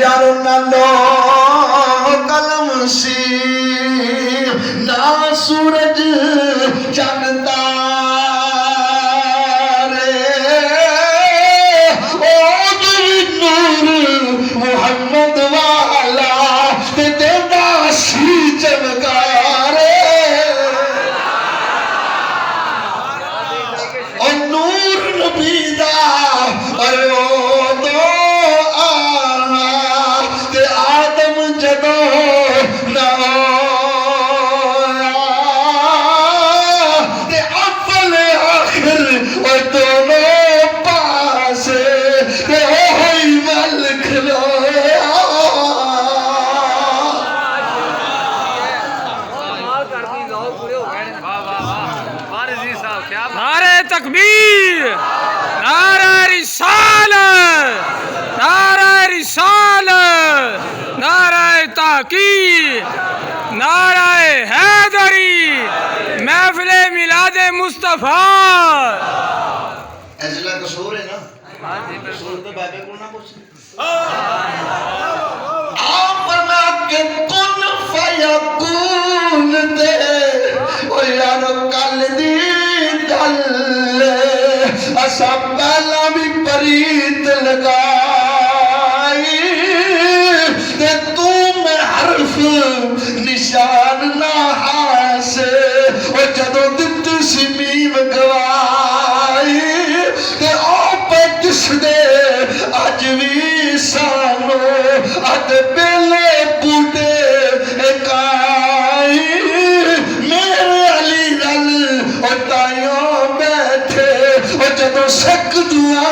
यारो ना लो कलम सी ना सूरज चंदा मोहम्मद वाला ते तेरा सी चमकारे और नूर नबी दा और ओ दो आना ते आदम जदो ना ते अव्वल आखिर और दोनों पासे ते होई वल खलोया नारे तकबीर, नारे रिसालत, नारे रिसालत, नारे ताकीर, नारे हैदरी, महफिले मिलादे मुस्तफा। ऐसा कसूर है ना कसूर तो बाबे को ना पूछ आप फरमा के कुन फयकून दे ओ यारो कल दी गल असा पहला भी परीत लगाई ते तू में हरफ निशान ना हासे ओ जदों दित्ती सी मीम गवाई ते ओ पे दिसदे अज भी सानो अद बेले बूटे इकाई मेरे अली रल ओ ताइयों बैठे ओ जदों सक दुआ